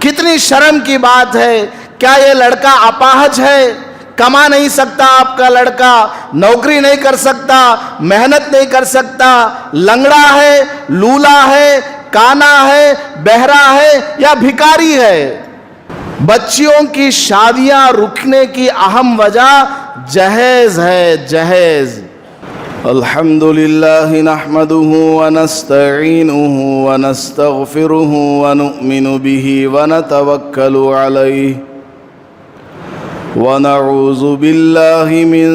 کتنی شرم کی بات ہے. کیا یہ لڑکا اپاہج ہے؟ کما نہیں سکتا آپ کا لڑکا، نوکری نہیں کر سکتا، محنت نہیں کر سکتا، لنگڑا ہے، لولا ہے، کانا ہے، بہرا ہے یا بھکاری ہے؟ بچیوں کی شادیاں رکنے کی اہم وجہ جہیز ہے، جہیز. الحمد للہ نحمده ونستعینه ونستغفره ونؤمن به ونتوکل علیہ ونعوذ باللہ من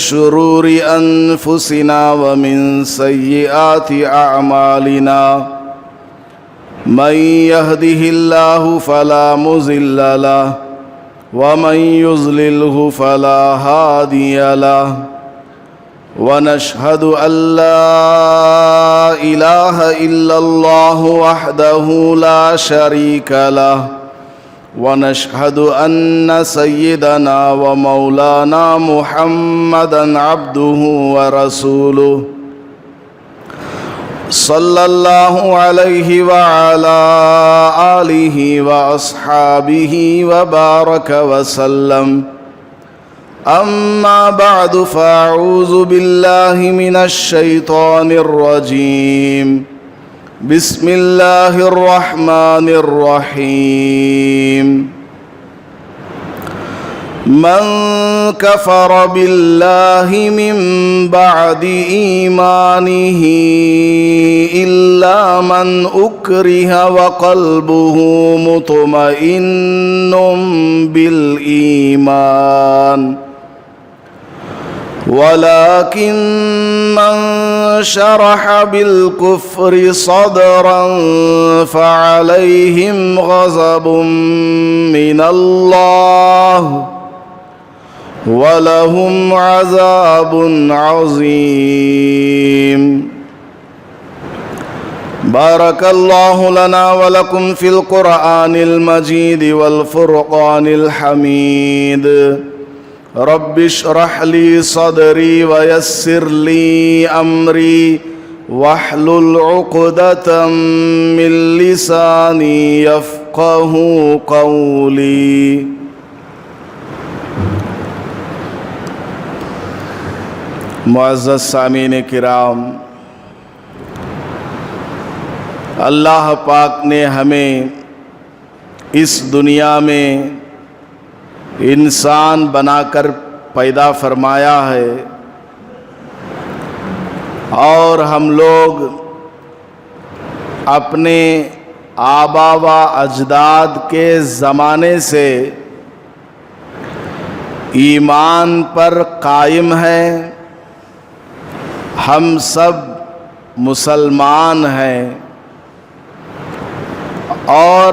شرور انفسنا ومن سیئات اعمالنا من يهده الله فلا مضل له ومن يضلله فلا هادي له ونشهد أن لا إله إلا الله وحده لا شريك له ونشهد أن سيدنا ومولانا محمدا عبده ورسوله صلى الله عليه وعلى آله وأصحابه وبارك وسلم. أما بعد فأعوذ بالله من الشيطان الرجيم. بسم الله الرحمن الرحيم. من كفر بالله من بعد إيمانه إلا من أكره وقلبه مطمئن بالإيمان ولكن من شرح بالكفر صدرا فعليهم غضب من الله وَلَهُمْ عَذَابٌ عَظِيمٌ. بارك الله لنا ولكم في القرآن المجيد والفرقان الحميد. رب اشرح لي صدري ويسر لي أمري واحلل عقدة من لساني يفقه قولي. معزز سامعین کرام، اللہ پاک نے ہمیں اس دنیا میں انسان بنا کر پیدا فرمایا ہے اور ہم لوگ اپنے آبا و اجداد کے زمانے سے ایمان پر قائم ہیں. ہم سب مسلمان ہیں اور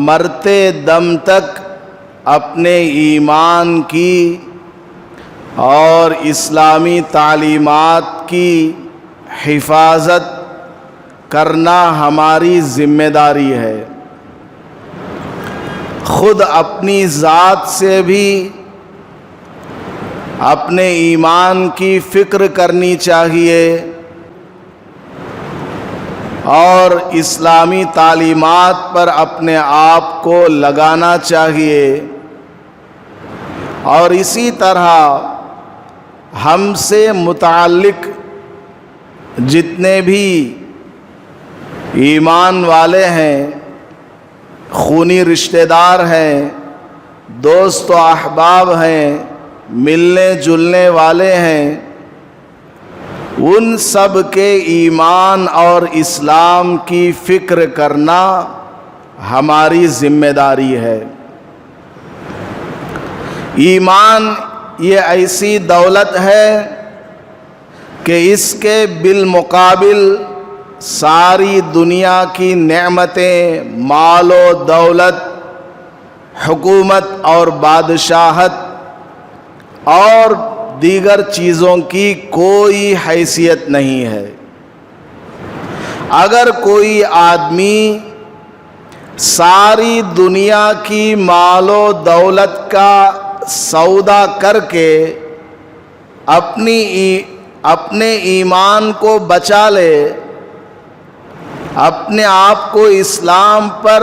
مرتے دم تک اپنے ایمان کی اور اسلامی تعلیمات کی حفاظت کرنا ہماری ذمہ داری ہے. خود اپنی ذات سے بھی اپنے ایمان کی فکر کرنی چاہیے اور اسلامی تعلیمات پر اپنے آپ کو لگانا چاہیے. اور اسی طرح ہم سے متعلق جتنے بھی ایمان والے ہیں، خونی رشتہ دار ہیں، دوست و احباب ہیں، ملنے جلنے والے ہیں، ان سب کے ایمان اور اسلام کی فکر کرنا ہماری ذمہ داری ہے. ایمان یہ ایسی دولت ہے کہ اس کے بالمقابل ساری دنیا کی نعمتیں، مال و دولت، حکومت اور بادشاہت اور دیگر چیزوں کی کوئی حیثیت نہیں ہے. اگر کوئی آدمی ساری دنیا کی مال و دولت کا سودا کر کے اپنے ایمان کو بچا لے، اپنے آپ کو اسلام پر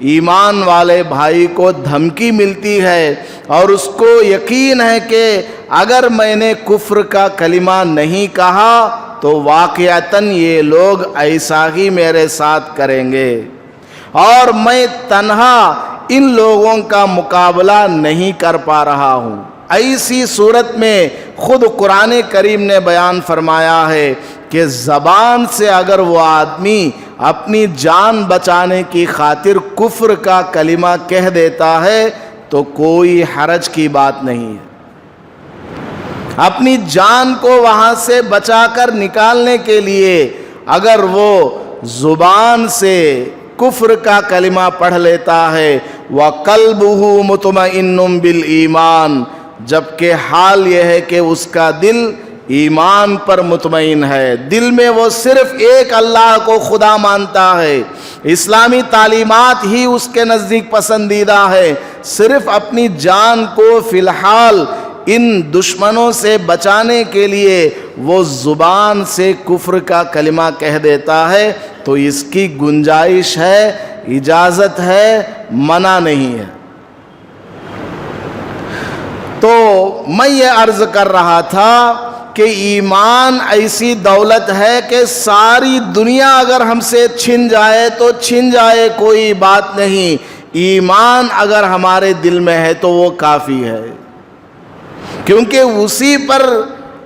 ایمان والے بھائی کو دھمکی ملتی ہے اور اس کو یقین ہے کہ اگر میں نے کفر کا کلمہ نہیں کہا تو واقعتاً یہ لوگ ایسا ہی میرے ساتھ کریں گے، اور میں تنہا ان لوگوں کا مقابلہ نہیں کر پا رہا ہوں۔ ایسی صورت میں خود قرآن کریم نے بیان فرمایا ہے کہ زبان سے اگر وہ آدمی اپنی جان بچانے کی خاطر کفر کا کلمہ کہہ دیتا ہے تو کوئی حرج کی بات نہیں ہے۔ اپنی جان کو وہاں سے بچا کر نکالنے کے لیے اگر وہ زبان سے کفر کا کلمہ پڑھ لیتا ہے وَقَلْبُهُ مُطْمَئِنٌ بِالْإِيمَانِ، جبکہ حال یہ ہے کہ اس کا دل ایمان پر مطمئن ہے، دل میں وہ صرف ایک اللہ کو خدا مانتا ہے، اسلامی تعلیمات ہی اس کے نزدیک پسندیدہ ہے، صرف اپنی جان کو فی الحال ان دشمنوں سے بچانے کے لیے وہ زبان سے کفر کا کلمہ کہہ دیتا ہے تو اس کی گنجائش ہے، اجازت ہے، منع نہیں ہے۔ تو میں یہ عرض کر رہا تھا کہ ایمان ایسی دولت ہے کہ ساری دنیا اگر ہم سے چھن جائے تو چھن جائے، کوئی بات نہیں، ایمان اگر ہمارے دل میں ہے تو وہ کافی ہے، کیونکہ اسی پر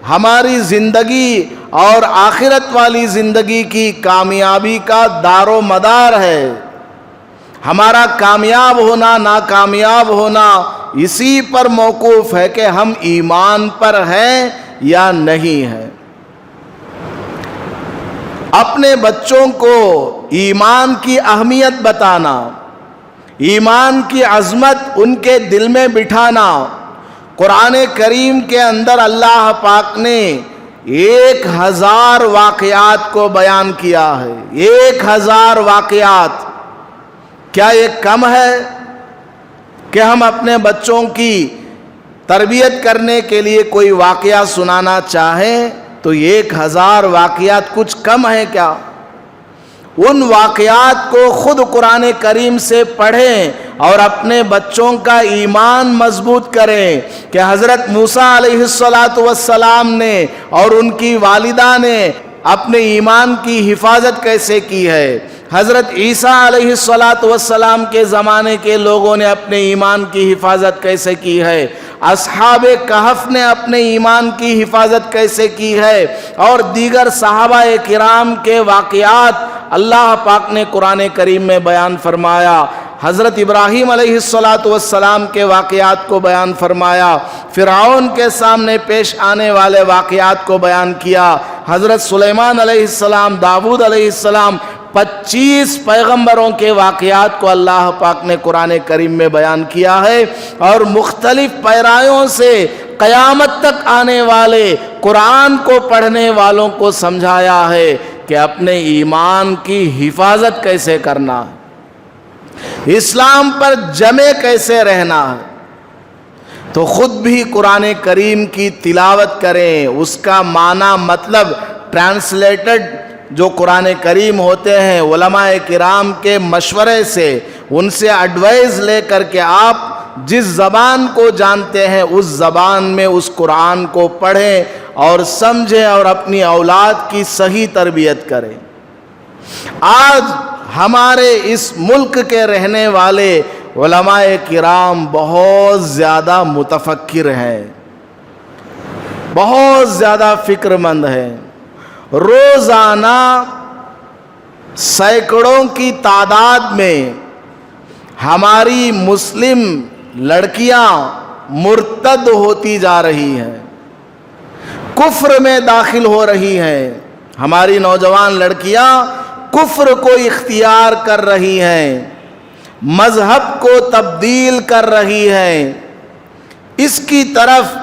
ہماری زندگی اور آخرت والی زندگی کی کامیابی کا دار و مدار ہے۔ ہمارا کامیاب ہونا ناکامیاب ہونا اسی پر موقوف ہے کہ ہم ایمان پر ہیں یا نہیں ہیں۔ اپنے بچوں کو ایمان کی اہمیت بتانا، ایمان کی عظمت ان کے دل میں بٹھانا، قرآن کریم کے اندر اللہ پاک نے 1000 واقعات کو بیان کیا ہے۔ 1000 واقعات، کیا یہ کم ہے کہ ہم اپنے بچوں کی تربیت کرنے کے لیے کوئی واقعہ سنانا چاہیں تو 1000 واقعات کچھ کم ہے کیا؟ ان واقعات کو خود قرآن کریم سے پڑھیں اور اپنے بچوں کا ایمان مضبوط کریں کہ حضرت موسیٰ علیہ السلام نے اور ان کی والدہ نے اپنے ایمان کی حفاظت کیسے کی ہے، حضرت عیسیٰ علیہ السلام کے زمانے کے لوگوں نے اپنے ایمان کی حفاظت کیسے کی ہے، اصحاب کہف نے اپنے ایمان کی حفاظت کیسے کی ہے، اور دیگر صحابہ کرام کے واقعات اللہ پاک نے قرآن کریم میں بیان فرمایا۔ حضرت ابراہیم علیہ السلام کے واقعات کو بیان فرمایا، فرعون کے سامنے پیش آنے والے واقعات کو بیان کیا، حضرت سلیمان علیہ السلام، داؤد علیہ السلام، 25 پیغمبروں کے واقعات کو اللہ پاک نے قرآن کریم میں بیان کیا ہے، اور مختلف پیرایوں سے قیامت تک آنے والے قرآن کو پڑھنے والوں کو سمجھایا ہے کہ اپنے ایمان کی حفاظت کیسے کرنا ہے، اسلام پر جمے کیسے رہنا ہے۔ تو خود بھی قرآن کریم کی تلاوت کریں، اس کا معنی مطلب ٹرانسلیٹڈ جو قرآن کریم ہوتے ہیں علماء کرام کے مشورے سے، ان سے ایڈوائز لے کر کے آپ جس زبان کو جانتے ہیں اس زبان میں اس قرآن کو پڑھیں اور سمجھیں اور اپنی اولاد کی صحیح تربیت کریں۔ آج ہمارے اس ملک کے رہنے والے علماء کرام بہت زیادہ متفکر ہیں، بہت زیادہ فکر مند ہیں، روزانہ سینکڑوں کی تعداد میں ہماری مسلم لڑکیاں مرتد ہوتی جا رہی ہیں، کفر میں داخل ہو رہی ہیں، ہماری نوجوان لڑکیاں کفر کو اختیار کر رہی ہیں، مذہب کو تبدیل کر رہی ہیں۔ اس کی طرف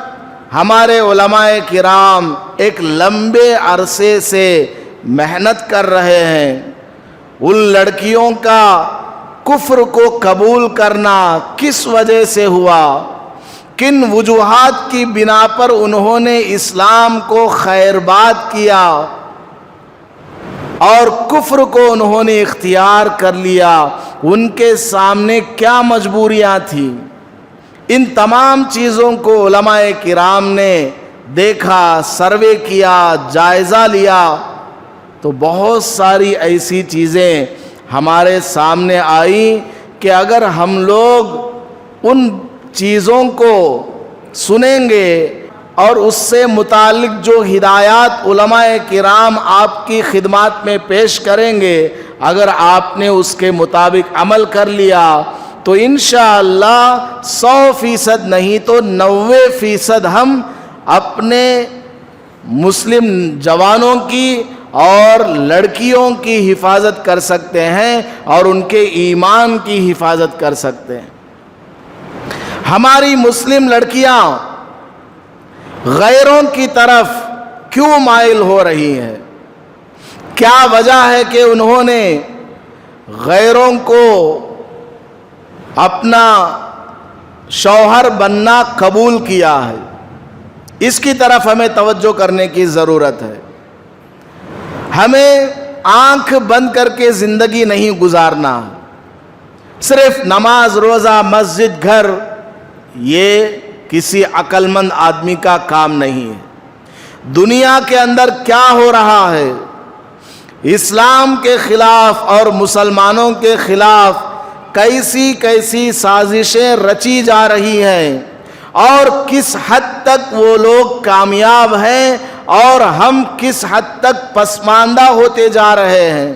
ہمارے علماء کرام ایک لمبے عرصے سے محنت کر رہے ہیں۔ ان لڑکیوں کا کفر کو قبول کرنا کس وجہ سے ہوا، کن وجوہات کی بنا پر انہوں نے اسلام کو خیرباد کیا اور کفر کو انہوں نے اختیار کر لیا، ان کے سامنے کیا مجبوریاں تھیں، ان تمام چیزوں کو علماء کرام نے دیکھا، سروے کیا، جائزہ لیا، تو بہت ساری ایسی چیزیں ہمارے سامنے آئیں کہ اگر ہم لوگ ان چیزوں کو سنیں گے اور اس سے متعلق جو ہدایات علماء کرام آپ کی خدمات میں پیش کریں گے، اگر آپ نے اس کے مطابق عمل کر لیا تو انشاءاللہ 100% نہیں تو 90% ہم اپنے مسلم جوانوں کی اور لڑکیوں کی حفاظت کر سکتے ہیں اور ان کے ایمان کی حفاظت کر سکتے ہیں۔ ہماری مسلم لڑکیاں غیروں کی طرف کیوں مائل ہو رہی ہیں؟ کیا وجہ ہے کہ انہوں نے غیروں کو اپنا شوہر بننا قبول کیا ہے؟ اس کی طرف ہمیں توجہ کرنے کی ضرورت ہے۔ ہمیں آنکھ بند کر کے زندگی نہیں گزارنا، صرف نماز، روزہ، مسجد، گھر، یہ کسی عقل مند آدمی کا کام نہیں ہے۔ دنیا کے اندر کیا ہو رہا ہے، اسلام کے خلاف اور مسلمانوں کے خلاف کیسی کیسی سازشیں رچی جا رہی ہیں، اور کس حد تک وہ لوگ کامیاب ہیں اور ہم کس حد تک پسماندہ ہوتے جا رہے ہیں،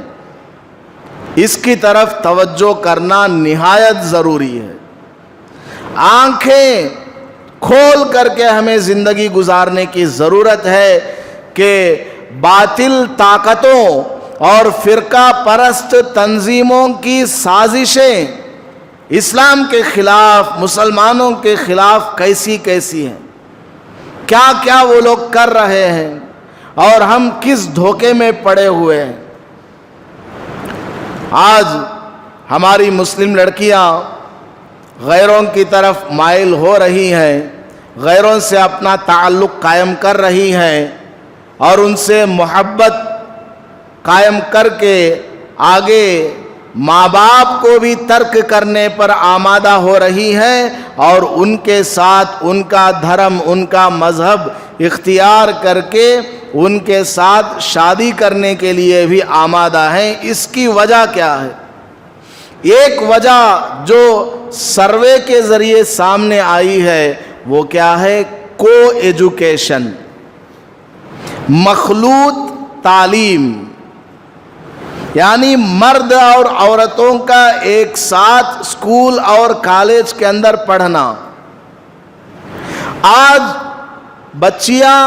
اس کی طرف توجہ کرنا نہایت ضروری ہے۔ آنکھیں کھول کر کے ہمیں زندگی گزارنے کی ضرورت ہے کہ باطل طاقتوں اور فرقہ پرست تنظیموں کی سازشیں اسلام کے خلاف، مسلمانوں کے خلاف کیسی کیسی ہیں، کیا کیا وہ لوگ کر رہے ہیں اور ہم کس دھوکے میں پڑے ہوئے ہیں۔ آج ہماری مسلم لڑکیاں غیروں کی طرف مائل ہو رہی ہیں، غیروں سے اپنا تعلق قائم کر رہی ہیں اور ان سے محبت قائم کر کے آگے ماں باپ کو بھی ترک کرنے پر آمادہ ہو رہی ہیں اور ان کے ساتھ ان کا دھرم، ان کا مذہب اختیار کر کے ان کے ساتھ شادی کرنے کے لیے بھی آمادہ ہیں۔ اس کی وجہ کیا ہے؟ ایک وجہ جو سروے کے ذریعے سامنے آئی ہے وہ کیا ہے؟ کو ایجوکیشن، مخلوط تعلیم، یعنی مرد اور عورتوں کا ایک ساتھ اسکول اور کالج کے اندر پڑھنا۔ آج بچیاں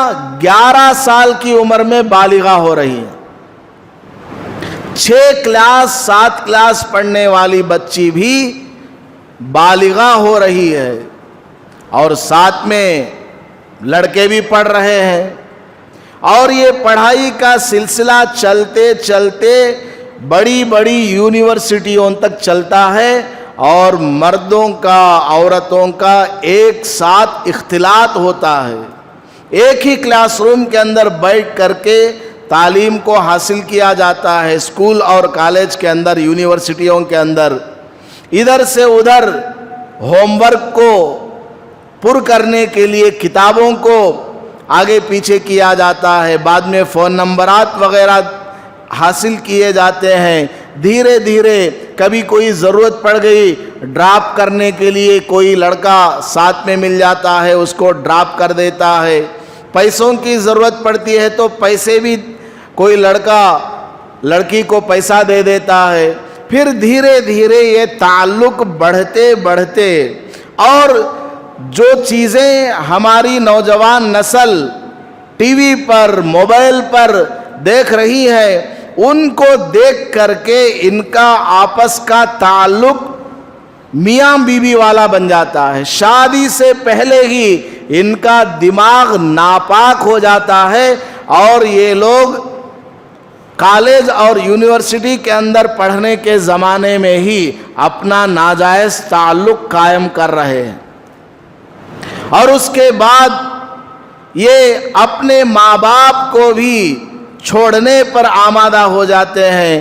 11 سال کی عمر میں بالغہ ہو رہی ہیں، 6 کلاس 7 کلاس پڑھنے والی بچی بھی بالغہ ہو رہی ہے، اور ساتھ میں لڑکے بھی پڑھ رہے ہیں، اور یہ پڑھائی کا سلسلہ چلتے چلتے بڑی بڑی یونیورسٹیوں تک چلتا ہے، اور مردوں کا عورتوں کا ایک ساتھ اختلاط ہوتا ہے۔ ایک ہی کلاس روم کے اندر بیٹھ کر کے تعلیم کو حاصل کیا جاتا ہے، اسکول اور کالج کے اندر، یونیورسٹیوں کے اندر۔ ادھر سے ادھر ہوم ورک کو پر کرنے کے لیے کتابوں کو آگے پیچھے کیا جاتا ہے، بعد میں فون نمبرات وغیرہ حاصل کیے جاتے ہیں۔ دھیرے دھیرے کبھی کوئی ضرورت پڑ گئی ڈراپ کرنے کے لیے، کوئی لڑکا ساتھ میں مل جاتا ہے، اس کو ڈراپ کر دیتا ہے۔ پیسوں کی ضرورت پڑتی ہے تو پیسے بھی کوئی لڑکا لڑکی کو پیسہ دے دیتا ہے۔ پھر دھیرے دھیرے یہ تعلق بڑھتے بڑھتے، اور جو چیزیں ہماری نوجوان نسل ٹی وی پر، موبائل پر دیکھ رہی ہے، ان کو دیکھ کر کے ان کا آپس کا تعلق میاں بیوی والا بن جاتا ہے۔ شادی سے پہلے ہی ان کا دماغ ناپاک ہو جاتا ہے، اور یہ لوگ کالج اور یونیورسٹی کے اندر پڑھنے کے زمانے میں ہی اپنا ناجائز تعلق قائم کر رہے ہیں، اور اس کے بعد یہ اپنے ماں باپ کو بھی چھوڑنے پر آمادہ ہو جاتے ہیں۔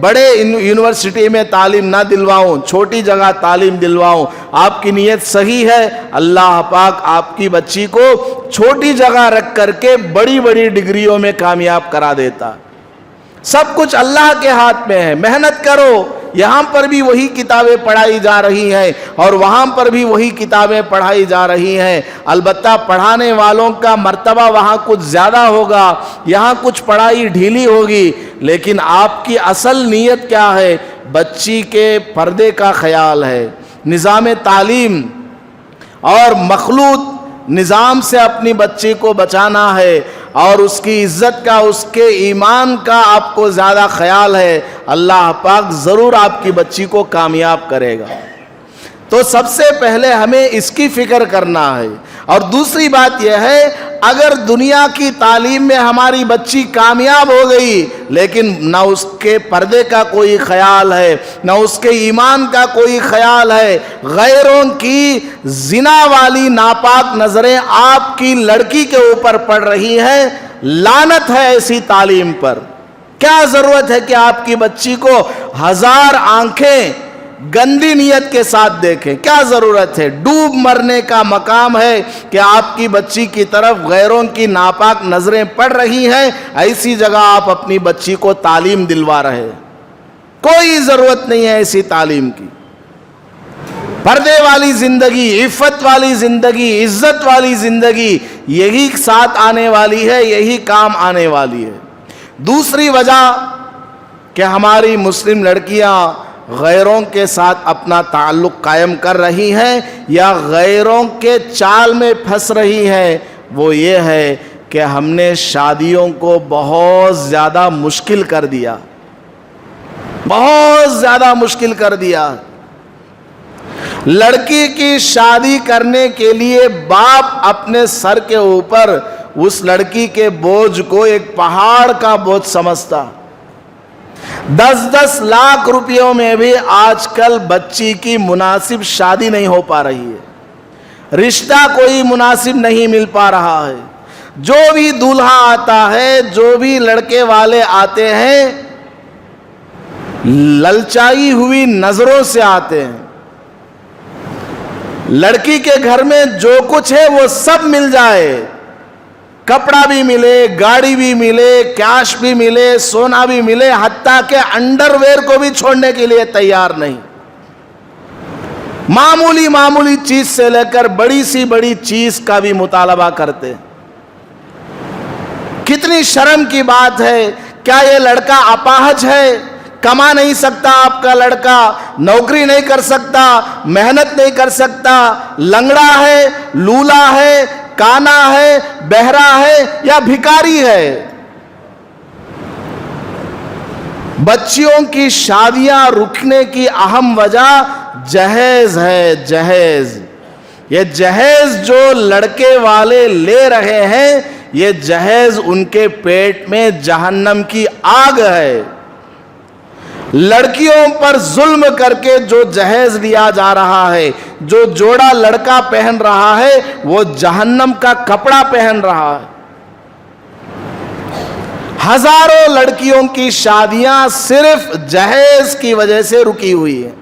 بڑے یونیورسٹی میں تعلیم نہ دلواؤں, چھوٹی جگہ تعلیم دلواؤں. آپ کی نیت صحیح ہے, اللہ پاک آپ کی بچی کو چھوٹی جگہ رکھ کر کے بڑی بڑی ڈگریوں میں کامیاب کرا دیتا. سب کچھ اللہ کے ہاتھ میں ہے. محنت کرو. یہاں پر بھی وہی کتابیں پڑھائی جا رہی ہیں اور وہاں پر بھی وہی کتابیں پڑھائی جا رہی ہیں. البتہ پڑھانے والوں کا مرتبہ وہاں کچھ زیادہ ہوگا, یہاں کچھ پڑھائی ڈھیلی ہوگی. لیکن آپ کی اصل نیت کیا ہے؟ بچی کے پردے کا خیال ہے, نظام تعلیم اور مخلوط نظام سے اپنی بچی کو بچانا ہے, اور اس کی عزت کا, اس کے ایمان کا آپ کو زیادہ خیال ہے. اللہ پاک ضرور آپ کی بچی کو کامیاب کرے گا. تو سب سے پہلے ہمیں اس کی فکر کرنا ہے. اور دوسری بات یہ ہے, اگر دنیا کی تعلیم میں ہماری بچی کامیاب ہو گئی لیکن نہ اس کے پردے کا کوئی خیال ہے, نہ اس کے ایمان کا کوئی خیال ہے, غیروں کی زنا والی ناپاک نظریں آپ کی لڑکی کے اوپر پڑ رہی ہیں, لعنت ہے ایسی تعلیم پر. کیا ضرورت ہے کہ آپ کی بچی کو 1000 آنکھیں گندی نیت کے ساتھ دیکھیں؟ کیا ضرورت ہے؟ ڈوب مرنے کا مقام ہے کہ آپ کی بچی کی طرف غیروں کی ناپاک نظریں پڑ رہی ہیں, ایسی جگہ آپ اپنی بچی کو تعلیم دلوا رہے. کوئی ضرورت نہیں ہے ایسی تعلیم کی. پردے والی زندگی, عفت والی زندگی, عزت والی زندگی یہی ساتھ آنے والی ہے, یہی کام آنے والی ہے. دوسری وجہ کہ ہماری مسلم لڑکیاں غیروں کے ساتھ اپنا تعلق قائم کر رہی ہیں یا غیروں کے چال میں پھنس رہی ہیں, وہ یہ ہے کہ ہم نے شادیوں کو بہت زیادہ مشکل کر دیا, بہت زیادہ مشکل کر دیا. لڑکی کی شادی کرنے کے لیے باپ اپنے سر کے اوپر اس لڑکی کے بوجھ کو ایک پہاڑ کا بوجھ سمجھتا. 10-10 لاکھ روپیوں میں بھی آج کل بچی کی مناسب شادی نہیں ہو پا رہی ہے, رشتہ کوئی مناسب نہیں مل پا رہا ہے. جو بھی دولہا آتا ہے, جو بھی لڑکے والے آتے ہیں, للچائی ہوئی نظروں سے آتے ہیں. لڑکی کے گھر میں جو کچھ ہے وہ سب مل جائے, کپڑا بھی ملے, گاڑی بھی ملے, کیش بھی ملے, سونا بھی ملے, حتیٰ کہ انڈر ویئر کو بھی چھوڑنے کے لیے تیار نہیں. معمولی معمولی چیز سے لے کر بڑی سی بڑی چیز کا بھی مطالبہ کرتے. کتنی شرم کی بات ہے. کیا یہ لڑکا اپاہج ہے؟ کما نہیں سکتا آپ کا لڑکا, نوکری نہیں کر سکتا, محنت نہیں کر سکتا, لنگڑا ہے, لولا ہے, کانا ہے, بہرا ہے یا بھکاری ہے؟ بچیوں کی شادیاں رکنے کی اہم وجہ جہیز ہے. جہیز, یہ جہیز جو لڑکے والے لے رہے ہیں, یہ جہیز ان کے پیٹ میں جہنم کی آگ ہے. لڑکیوں پر ظلم کر کے جو جہیز لیا جا رہا ہے, جو جوڑا لڑکا پہن رہا ہے, وہ جہنم کا کپڑا پہن رہا ہے. ہزاروں لڑکیوں کی شادیاں صرف جہیز کی وجہ سے رکی ہوئی ہیں.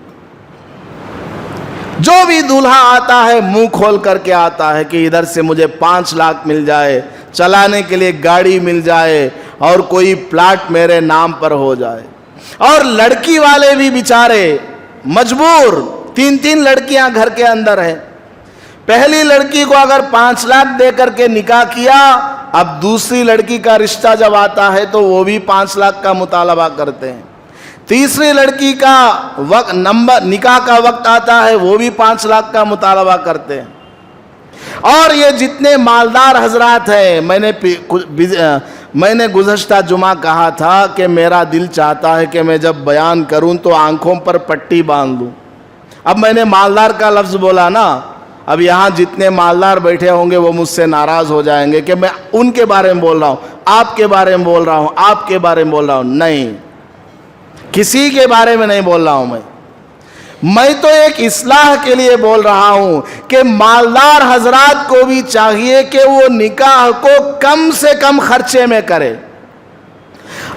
جو بھی دولہا آتا ہے منہ کھول کر کے آتا ہے کہ ادھر سے مجھے 5 لاکھ مل جائے, چلانے کے لیے گاڑی مل جائے اور کوئی پلاٹ میرے نام پر ہو جائے. اور لڑکی والے بھی بیچارے مجبور, 3 لڑکیاں گھر کے اندر ہیں. پہلی لڑکی کو اگر 5 لاکھ دے کر کے نکاح کیا, اب دوسری لڑکی کا رشتہ جب آتا ہے تو وہ بھی 5 لاکھ کا مطالبہ کرتے ہیں. تیسری لڑکی کا نکاح کا وقت آتا ہے, وہ بھی 5 لاکھ کا مطالبہ کرتے ہیں. اور یہ جتنے مالدار حضرات ہیں, میں نے گزشتہ جمعہ کہا تھا کہ میرا دل چاہتا ہے کہ میں جب بیان کروں تو آنکھوں پر پٹی باندھ لوں. اب میں نے مالدار کا لفظ بولا نا, اب یہاں جتنے مالدار بیٹھے ہوں گے وہ مجھ سے ناراض ہو جائیں گے کہ میں ان کے بارے میں بول رہا ہوں, آپ کے بارے میں بول رہا ہوں, آپ کے بارے میں بول رہا ہوں. نہیں, کسی کے بارے میں نہیں بول رہا ہوں. میں تو ایک اصلاح کے لیے بول رہا ہوں کہ مالدار حضرات کو بھی چاہیے کہ وہ نکاح کو کم سے کم خرچے میں کرے.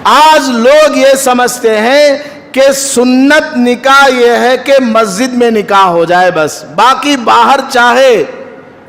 آج لوگ یہ سمجھتے ہیں کہ سنت نکاح یہ ہے کہ مسجد میں نکاح ہو جائے بس، باقی باہر چاہے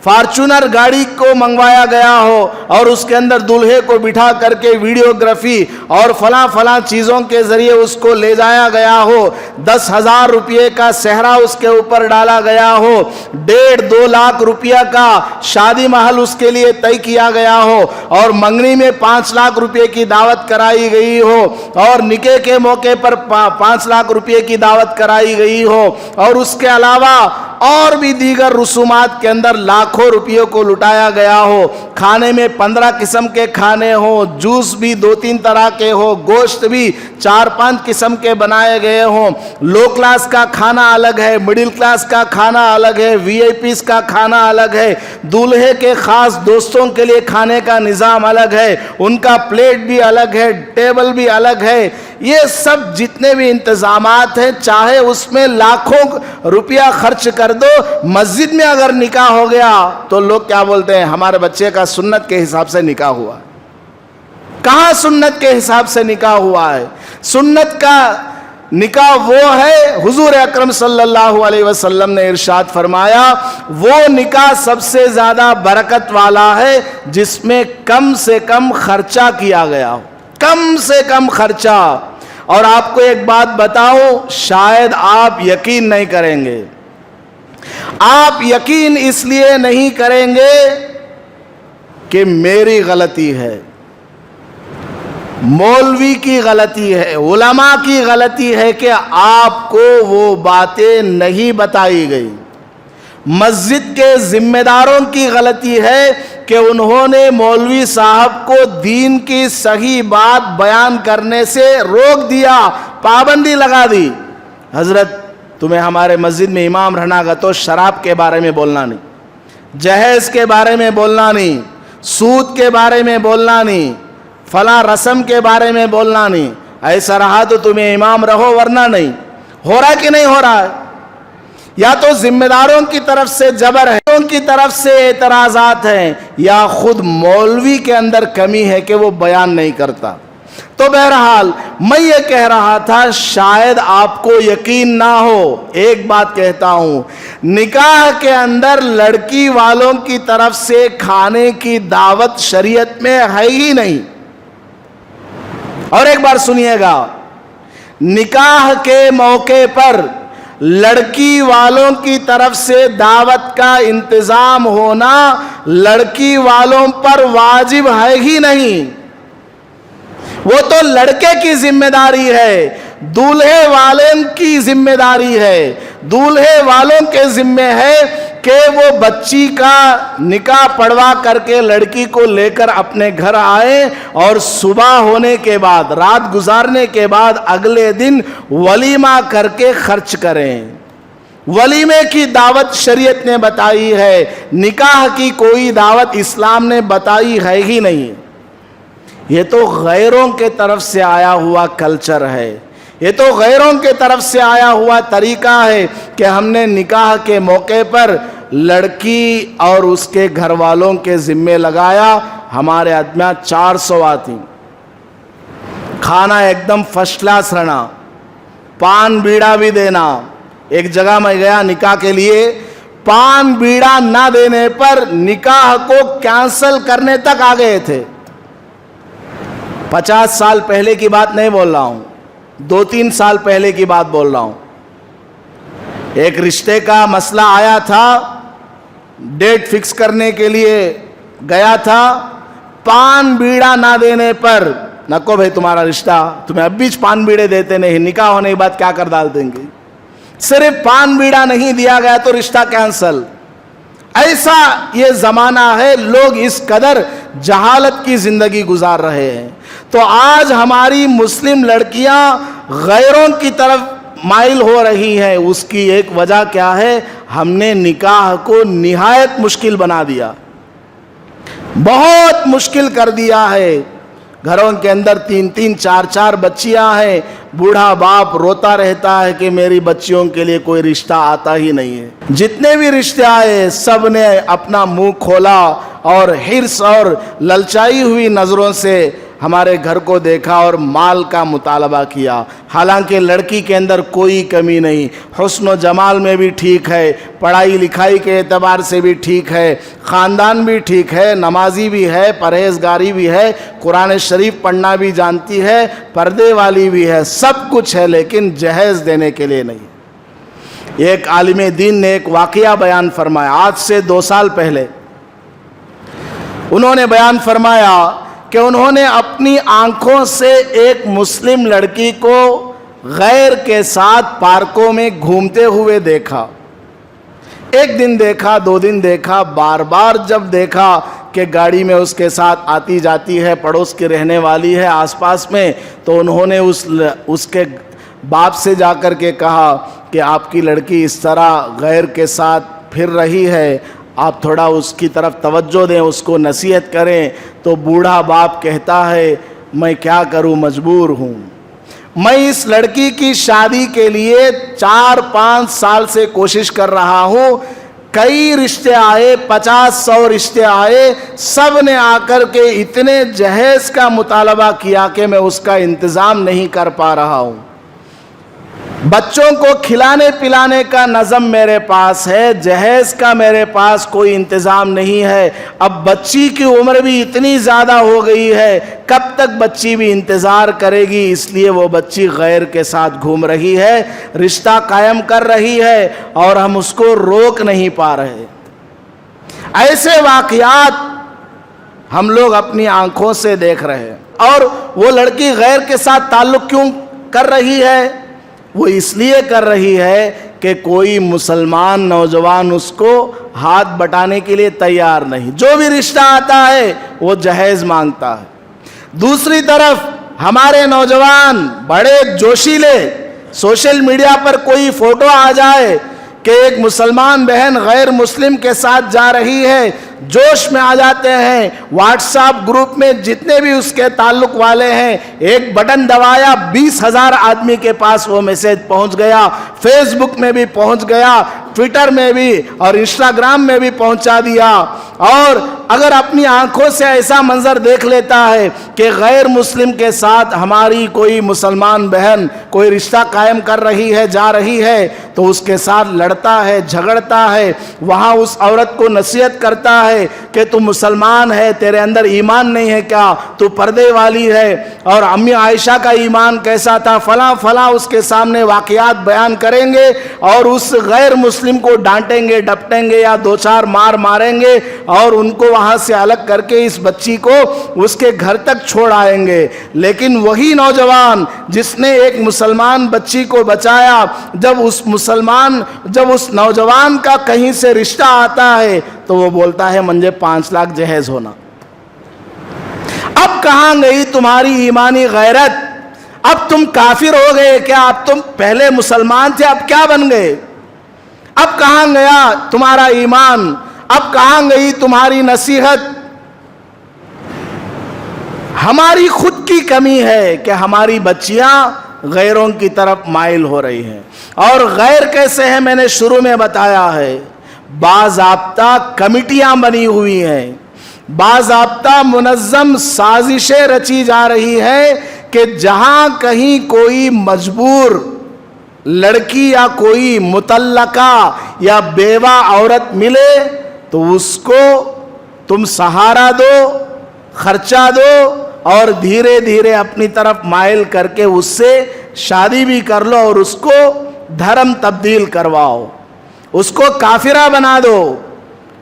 فارچونر گاڑی کو منگوایا گیا ہو اور اس کے اندر دلہے کو بٹھا کر کے ویڈیوگرافی اور فلاں چیزوں کے ذریعے اس کو لے جایا گیا ہو، 10,000 روپے کا صحرا اس کے اوپر ڈالا گیا ہو، 1.5-2 لاکھ روپیہ کا شادی محل اس کے لیے طے کیا گیا ہو، اور منگنی میں 5 لاکھ روپے کی دعوت کرائی گئی ہو، اور نکاح کے موقع پر 5 لاکھ روپے کی دعوت کرائی گئی ہو، اور اس کے علاوہ اور بھی دیگر رسومات کے اندر لاکھوں روپیوں کو لٹایا گیا ہو، کھانے میں 15 قسم کے کھانے ہوں، جوس بھی 2-3 طرح کے ہو، گوشت بھی 4-5 قسم کے بنائے گئے ہوں، لو کلاس کا کھانا الگ ہے، مڈل کلاس کا کھانا الگ ہے، وی آئی پیز کا کھانا الگ ہے، دولہے کے خاص دوستوں کے لیے کھانے کا نظام الگ ہے، ان کا پلیٹ بھی الگ ہے، ٹیبل بھی الگ ہے، یہ سب جتنے بھی انتظامات ہیں، چاہے اس میں لاکھوں روپیہ خرچ کر دو، مسجد میں اگر نکاح ہو گیا تو لوگ کیا بولتے ہیں؟ ہمارے بچے کا سنت کے حساب سے نکاح ہوا۔ کہاں سنت کے حساب سے نکاح ہوا ہے؟ سنت کا نکاح وہ ہے، حضور اکرم صلی اللہ علیہ وسلم نے ارشاد فرمایا، وہ نکاح سب سے زیادہ برکت والا ہے جس میں کم سے کم خرچہ کیا گیا ہو، کم سے کم خرچہ۔ اور آپ کو ایک بات بتاؤں، شاید آپ یقین نہیں کریں گے، آپ یقین اس لیے نہیں کریں گے کہ میری غلطی ہے، مولوی کی غلطی ہے، علماء کی غلطی ہے کہ آپ کو وہ باتیں نہیں بتائی گئی، مسجد کے ذمہ داروں کی غلطی ہے کہ انہوں نے مولوی صاحب کو دین کی صحیح بات بیان کرنے سے روک دیا، پابندی لگا دی۔ حضرت تمہیں ہمارے مسجد میں امام رہنا گا تو شراب کے بارے میں بولنا نہیں، جہیز کے بارے میں بولنا نہیں، سود کے بارے میں بولنا نہیں، فلاں رسم کے بارے میں بولنا نہیں، ایسا رہا تو تمہیں امام رہو ورنہ نہیں۔ ہو رہا کہ نہیں ہو رہا ہے؟ یا تو ذمہ داروں کی طرف سے جبر ہے، ان کی طرف سے اعتراضات ہیں، یا خود مولوی کے اندر کمی ہے کہ وہ بیان نہیں کرتا۔ تو بہرحال میں یہ کہہ رہا تھا، شاید آپ کو یقین نہ ہو، ایک بات کہتا ہوں، نکاح کے اندر لڑکی والوں کی طرف سے کھانے کی دعوت شریعت میں ہے ہی نہیں۔ اور ایک بار سنیے گا، نکاح کے موقع پر لڑکی والوں کی طرف سے دعوت کا انتظام ہونا لڑکی والوں پر واجب ہے ہی نہیں، وہ تو لڑکے کی ذمہ داری ہے، دولہے والوں کی ذمہ داری ہے، دولہے والوں کے ذمہ ہے کہ وہ بچی کا نکاح پڑھوا کر کے لڑکی کو لے کر اپنے گھر آئے، اور صبح ہونے کے بعد، رات گزارنے کے بعد اگلے دن ولیمہ کر کے خرچ کریں۔ ولیمے کی دعوت شریعت نے بتائی ہے، نکاح کی کوئی دعوت اسلام نے بتائی ہے ہی نہیں۔ یہ تو غیروں کے طرف سے آیا ہوا کلچر ہے، یہ تو غیروں کے طرف سے آیا ہوا طریقہ ہے کہ ہم نے نکاح کے موقع پر لڑکی اور اس کے گھر والوں کے ذمے لگایا۔ ہمارے آدمیاں 400 آتی، کھانا ایک دم فرسٹ کلاس رہنا، پان بیڑا بھی دینا۔ ایک جگہ میں گیا نکاح کے لیے، پان بیڑا نہ دینے پر نکاح کو کینسل کرنے تک آ گئے تھے۔ 50 سال پہلے کی بات نہیں بول رہا ہوں، 2-3 سال پہلے کی بات بول رہا ہوں۔ ایک رشتے کا مسئلہ آیا تھا، ڈیٹ فکس کرنے کے لیے گیا تھا، پان بیڑا نہ دینے پر، نکو بھائی تمہارا رشتہ، تمہیں اب بھی پان بیڑے دیتے نہیں، نکاح ہونے کے بعد کیا کر ڈال دیں گے، صرف پان بیڑا نہیں دیا گیا تو رشتہ کینسل۔ ایسا یہ زمانہ ہے، لوگ اس قدر جہالت کی زندگی گزار رہے ہیں۔ تو آج ہماری مسلم لڑکیاں غیروں کی طرف مائل ہو رہی ہیں، اس کی ایک وجہ کیا ہے؟ ہم نے نکاح کو نہایت مشکل بنا دیا، بہت مشکل کر دیا ہے۔ گھروں کے اندر 3-3 4-4 بچیاں ہیں، بوڑھا باپ روتا رہتا ہے کہ میری بچیوں کے لیے کوئی رشتہ آتا ہی نہیں ہے۔ جتنے بھی رشتے آئے سب نے اپنا منہ کھولا اور حرص اور للچائی ہوئی نظروں سے ہمارے گھر کو دیکھا اور مال کا مطالبہ کیا، حالانکہ لڑکی کے اندر کوئی کمی نہیں، حسن و جمال میں بھی ٹھیک ہے، پڑھائی لکھائی کے اعتبار سے بھی ٹھیک ہے، خاندان بھی ٹھیک ہے، نمازی بھی ہے، پرہیزگاری بھی ہے، قرآن شریف پڑھنا بھی جانتی ہے، پردے والی بھی ہے، سب کچھ ہے، لیکن جہیز دینے کے لیے نہیں۔ ایک عالم دین نے ایک واقعہ بیان فرمایا، آج سے 2 سال پہلے انہوں نے بیان فرمایا کہ انہوں نے اپنی آنکھوں سے ایک مسلم لڑکی کو غیر کے ساتھ پارکوں میں گھومتے ہوئے دیکھا۔ ایک دن دیکھا، 2 دن دیکھا، بار بار جب دیکھا کہ گاڑی میں اس کے ساتھ آتی جاتی ہے، پڑوس کی رہنے والی ہے آس پاس میں، تو انہوں نے اس کے باپ سے جا کر کے کہا کہ آپ کی لڑکی اس طرح غیر کے ساتھ پھر رہی ہے، آپ تھوڑا اس کی طرف توجہ دیں، اس کو نصیحت کریں۔ تو بوڑھا باپ کہتا ہے میں کیا کروں، مجبور ہوں، میں اس لڑکی کی شادی کے لیے 4-5 سال سے کوشش کر رہا ہوں، کئی رشتے آئے، 50-100 رشتے آئے، سب نے آ کر کے اتنے جہیز کا مطالبہ کیا کہ میں اس کا انتظام نہیں کر پا رہا ہوں۔ بچوں کو کھلانے پلانے کا نظم میرے پاس ہے، جہیز کا میرے پاس کوئی انتظام نہیں ہے، اب بچی کی عمر بھی اتنی زیادہ ہو گئی ہے، کب تک بچی بھی انتظار کرے گی، اس لیے وہ بچی غیر کے ساتھ گھوم رہی ہے، رشتہ قائم کر رہی ہے اور ہم اس کو روک نہیں پا رہے۔ ایسے واقعات ہم لوگ اپنی آنکھوں سے دیکھ رہے ہیں۔ اور وہ لڑکی غیر کے ساتھ تعلق کیوں کر رہی ہے؟ وہ اس لیے کر رہی ہے کہ کوئی مسلمان نوجوان اس کو ہاتھ بٹانے کے لیے تیار نہیں، جو بھی رشتہ آتا ہے وہ جہیز مانگتا ہے۔ دوسری طرف ہمارے نوجوان بڑے جوشیلے، سوشل میڈیا پر کوئی فوٹو آ جائے کہ ایک مسلمان بہن غیر مسلم کے ساتھ جا رہی ہے، جوش میں آ جاتے ہیں، واٹس ایپ گروپ میں جتنے بھی اس کے تعلق والے ہیں، ایک بٹن دبایا 20,000 آدمی کے پاس وہ میسج پہنچ گیا، فیس بک میں بھی پہنچ گیا، ٹویٹر میں بھی اور انسٹاگرام میں بھی پہنچا دیا۔ اور اگر اپنی آنکھوں سے ایسا منظر دیکھ لیتا ہے کہ غیر مسلم کے ساتھ ہماری کوئی مسلمان بہن کوئی رشتہ قائم کر رہی ہے، جا رہی ہے، تو اس کے ساتھ لڑتا ہے، جھگڑتا ہے، وہاں اس عورت کو نصیحت کرتا ہے کہ تو مسلمان ہے، تیرے اندر ایمان نہیں ہے کیا، تو پردے والی ہے، اور امی عائشہ کا ایمان کیسا تھا، فلاں فلاں اس کے سامنے واقعات بیان کریں گے اور اس غیر مسلم کو ڈانٹیں گے، ڈپٹیں گے یا 2-4 ماریں گے اور ان کو وہاں سے الگ کر کے اس بچی کو اس کے گھر تک چھوڑ آئیں گے۔ لیکن وہی نوجوان جس نے ایک مسلمان بچی کو بچایا، جب اس نوجوان کا کہیں سے رشتہ آتا ہے تو وہ بولتا ہے مجھے 5 لاکھ جہیز ہونا۔ اب کہاں گئی تمہاری ایمانی غیرت؟ اب تم کافر ہو گئے کیا؟ اب تم پہلے مسلمان تھے، اب کیا بن گئے؟ اب کہاں گیا تمہارا ایمان؟ اب کہاں گئی تمہاری نصیحت؟ ہماری خود کی کمی ہے کہ ہماری بچیاں غیروں کی طرف مائل ہو رہی ہیں۔ اور غیر کیسے ہیں میں نے شروع میں بتایا ہے، باضابطہ کمیٹیاں بنی ہوئی ہیں، باضابطہ منظم سازشیں رچی جا رہی ہے کہ جہاں کہیں کوئی مجبور لڑکی یا کوئی مطلقہ یا بیوہ عورت ملے تو اس کو تم سہارا دو، خرچہ دو اور دھیرے دھیرے اپنی طرف مائل کر کے اس سے شادی بھی کر لو اور اس کو دھرم تبدیل کرواؤ، اس کو کافرہ بنا دو،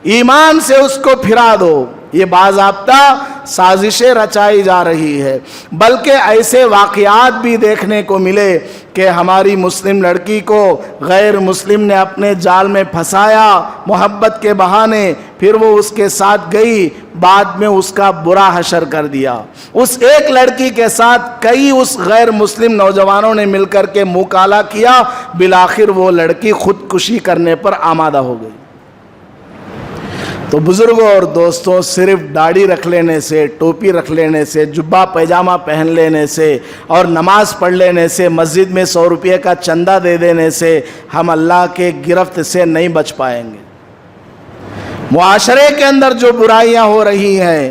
ایمان سے اس کو پھرا دو۔ یہ باضابطہ سازشیں رچائی جا رہی ہے، بلکہ ایسے واقعات بھی دیکھنے کو ملے کہ ہماری مسلم لڑکی کو غیر مسلم نے اپنے جال میں پھنسایا محبت کے بہانے، پھر وہ اس کے ساتھ گئی، بعد میں اس کا برا حشر کر دیا۔ اس ایک لڑکی کے ساتھ کئی اس غیر مسلم نوجوانوں نے مل کر کے منہ کالا کیا، بالآخر وہ لڑکی خودکشی کرنے پر آمادہ ہو گئی۔ تو بزرگوں اور دوستوں، صرف داڑھی رکھ لینے سے، ٹوپی رکھ لینے سے، جبہ پیجامہ پہن لینے سے اور نماز پڑھ لینے سے، مسجد میں 100 روپے کا چندہ دے دینے سے ہم اللہ کے گرفت سے نہیں بچ پائیں گے۔ معاشرے کے اندر جو برائیاں ہو رہی ہیں